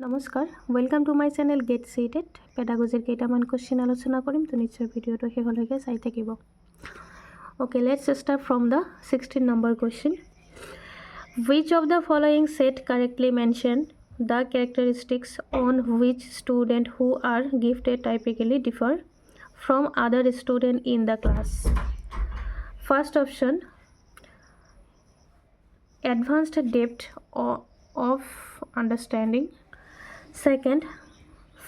নমস্কাৰ, welcome to my channel get CTET. পেডাগজিৰ কেইটামান কুৱেশ্যন আলোচনা কৰিম, তো নিশ্চয় ভিডিঅ'টো শেষলৈকে চাই থাকিব। Okay, let's start from the 16 number question. Which of the following set correctly mention the characteristics on which students who are gifted typically differ from other students in the class? First option, advanced depth of understanding. Second,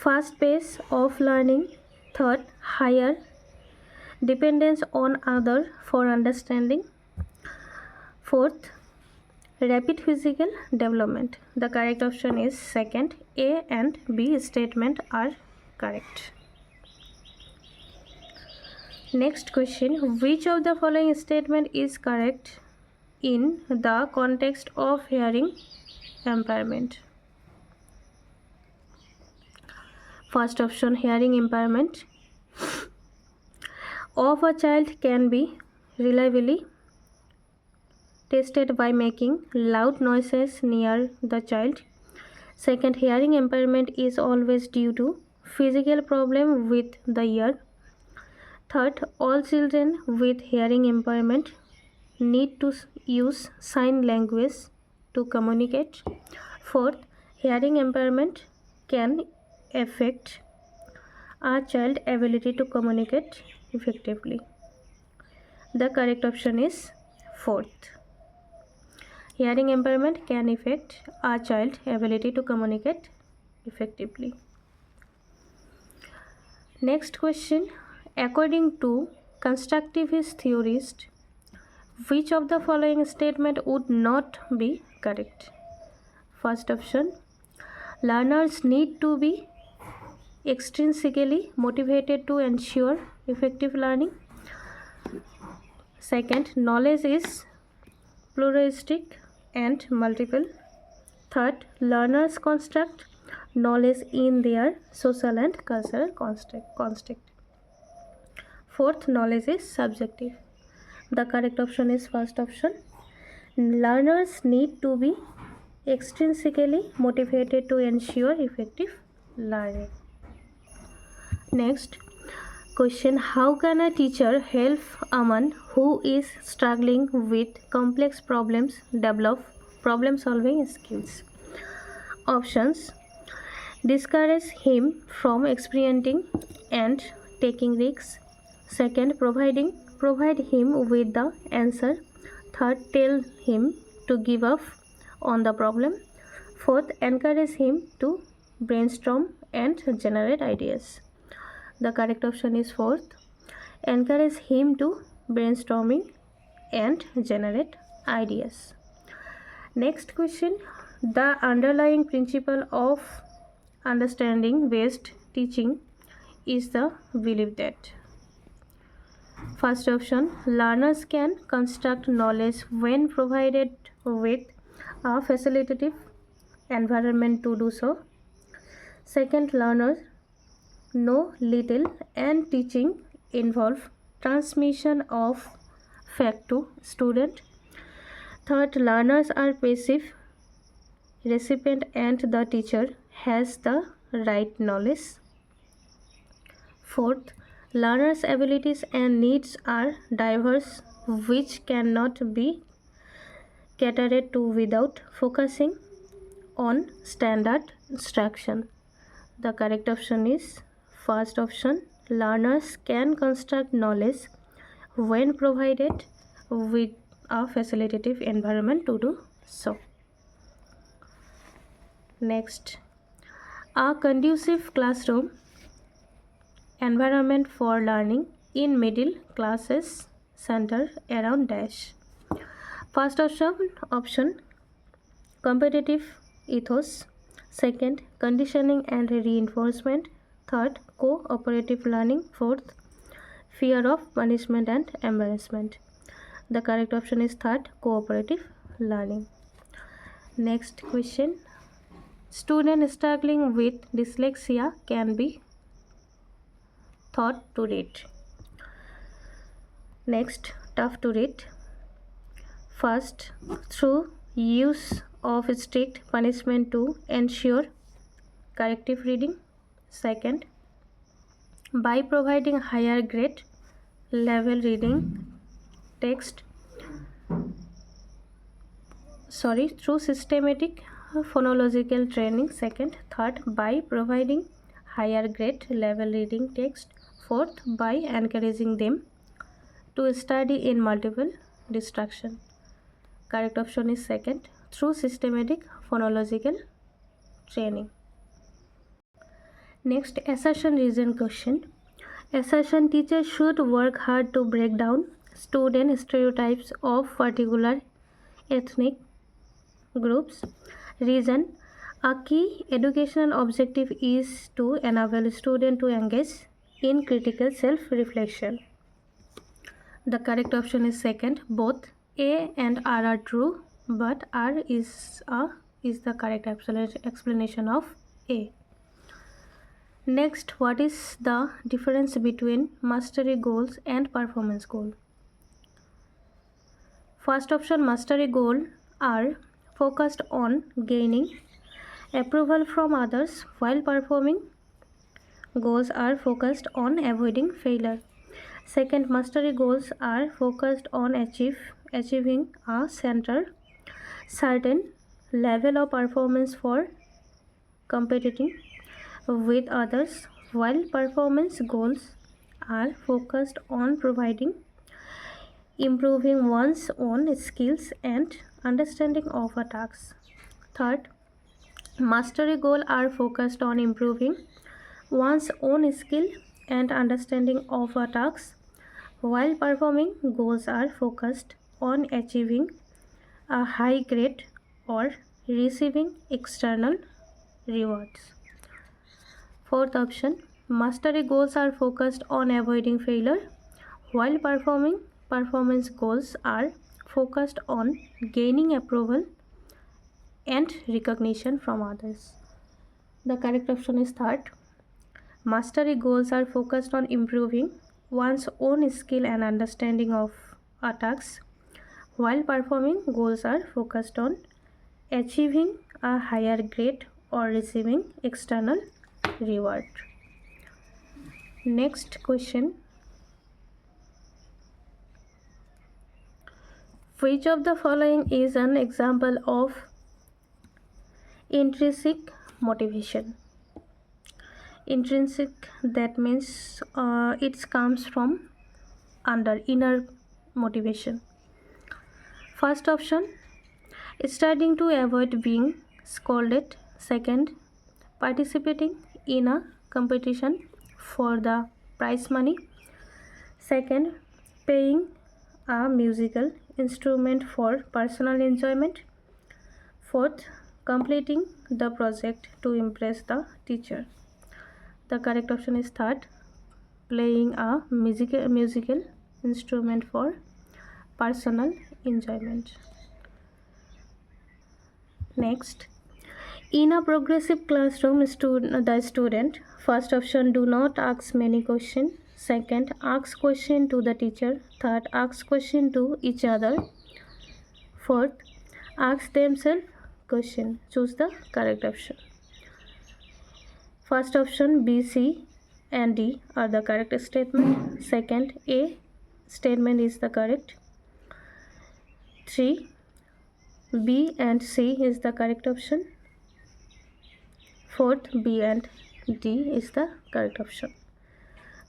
fast pace of learning. Third, higher dependence on other for understanding. Fourth, rapid physical development. The correct option is second. A and B statement are correct. Next question, which of the following statement is correct in the context of hearing impairment? First option, hearing impairment of a child can be reliably tested by making loud noises near the child. Second, hearing impairment is always due to physical problem with the ear. Third, all children with hearing impairment need to use sign language to communicate. Fourth, hearing impairment can affect a child's ability to communicate effectively. The correct option is fourth. Hearing impairment can affect a child's ability to communicate effectively. Next question, according to constructivist theorists, which of the following statement would not be correct? First option, learners need to be extrinsically motivated to ensure effective learning. Second, knowledge is pluralistic and multiple. Third, learners construct knowledge in their social and cultural context. Fourth, knowledge is subjective. The correct option is first option. Learners need to be extrinsically motivated to ensure effective learning. Next question, how can a teacher help a man who is struggling with complex problems develop problem solving skills? Options, discourage him from experimenting and taking risks. Second, provide him with the answer. Third, tell him to give up on the problem. Fourth, encourage him to brainstorm and generate ideas. The correct option is fourth. Encourage him to brainstorming and generate ideas. Next question, the underlying principle of understanding based teaching is the belief that. First option, learners can construct knowledge when provided with a facilitative environment to do so. Second, learners know little and teaching involve transmission of fact to student. Third, learners are passive recipient and the teacher has the right knowledge. Fourth, learners' abilities and needs are diverse, which cannot be catered to without focusing on standard instruction. The correct option is first option, learners can construct knowledge when provided with a facilitative environment to do so. Next, a conducive classroom environment for learning in middle classes center around dash. First option, competitive ethos. Second, conditioning and reinforcement. Third, cooperative learning. Fourth, fear of punishment and embarrassment. The correct option is third, cooperative learning. Next question, student struggling with dyslexia can be taught to read. Next, tough to read. First, through use of strict punishment to ensure corrective reading. Second, by providing higher grade level reading text through systematic phonological training. Second. Third, by providing higher grade level reading text. Fourth, by encouraging them to study in multiple distraction. Correct option is second, through systematic phonological training. Next, assertion reason question. Assertion: teachers should work hard to break down student stereotypes of particular ethnic groups. Reason: a key educational objective is to enable students to engage in critical self-reflection. The correct option is second. Both A and R are true, but R is the correct explanation of A. Next, what is the difference between mastery goals and performance goal? First option, mastery goal are focused on gaining approval from others, while performing goals are focused on avoiding failure. Second, mastery goals are focused on achieving a certain level of performance for competing with others, while performance goals are focused on improving one's own skills and understanding of a task. Third, mastery goals are focused on improving one's own skill and understanding of a task, while performing goals are focused on achieving a high grade or receiving external rewards. Fourth option, mastery goals are focused on avoiding failure, while performance goals are focused on gaining approval and recognition from others. The correct option is third. Mastery goals are focused on improving one's own skill and understanding of a task, while performing goals are focused on achieving a higher grade or receiving external reward. Next question. Which of the following is an example of intrinsic motivation? Intrinsic, that means it comes from under inner motivation. First option, studying to avoid being scolded. Second, participating in a competition for the prize money. Second, playing a musical instrument for personal enjoyment. Fourth, completing the project to impress the teacher. The correct option is third, playing a musical instrument for personal enjoyment. Next, in a progressive classroom, the student, first option, do not ask many questions. Second, ask question to the teacher. Third, ask question to each other. Fourth, ask themselves question. Choose the correct option. First option, B, C and D are the correct statement. Second, A statement is the correct. 3, B and C is the correct option. Fourth, B and D is the correct option.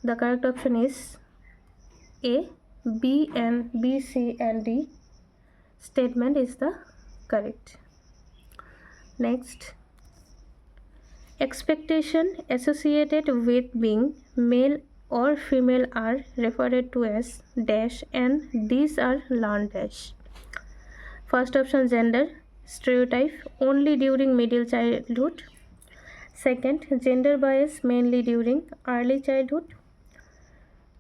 The correct option is A. B, C and D statement is the correct. Next, expectation associated with being male or female are referred to as dash, and these are learned dash. First option, gender stereotype only during middle childhood. Second, gender bias mainly during early childhood.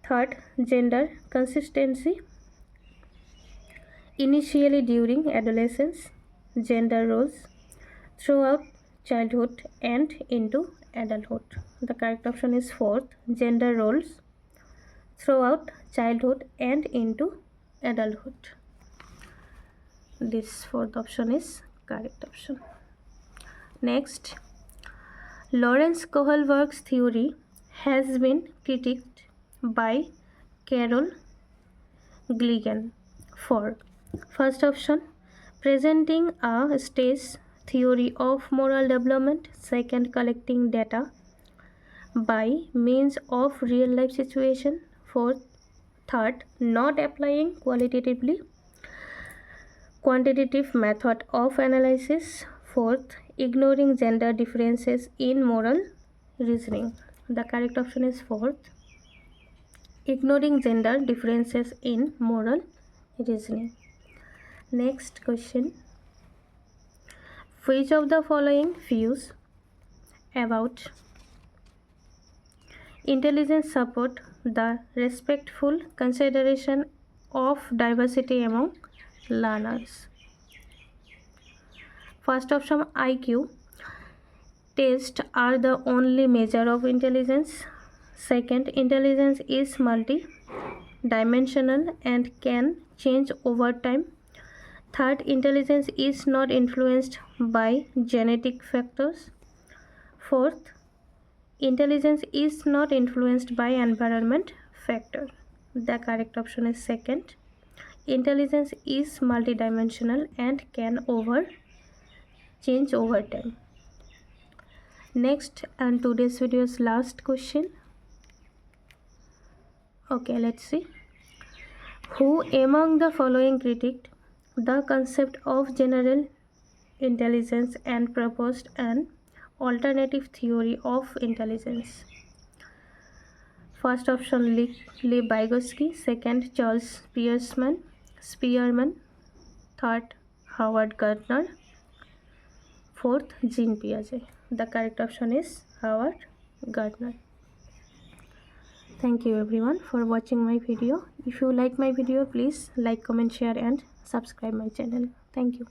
Third, gender consistency initially during adolescence. Gender roles throughout childhood and into adulthood. The correct option is fourth, gender roles throughout childhood and into adulthood. This fourth option is correct option. Next, Lawrence Kohlberg's theory has been critiqued by Carol Gilligan for first option, presenting a stage theory of moral development, second, collecting data by means of real life situation, fourth, third, not applying quantitative method of analysis, fourth, ignoring gender differences in moral reasoning. The correct option is fourth, ignoring gender differences in moral reasoning. Next question, which of the following views about intelligence support the respectful consideration of diversity among learners? First option, IQ tests are the only measure of intelligence. Second, intelligence is multi-dimensional and can change over time. Third, intelligence is not influenced by genetic factors. Fourth, intelligence is not influenced by environment factor. The correct option is second. Intelligence is multidimensional and can change over time. Next, and today's video's last question. Okay, let's see. Who among the following critiqued the concept of general intelligence and proposed an alternative theory of intelligence? First option, Lev Vygotsky. Second, Charles Spearman. Third, Howard Gardner. Fourth, Jean Piaget. The correct option is Howard Gardner. Thank you everyone for watching my video. If you like my video, please like, comment, share and subscribe my channel. Thank you.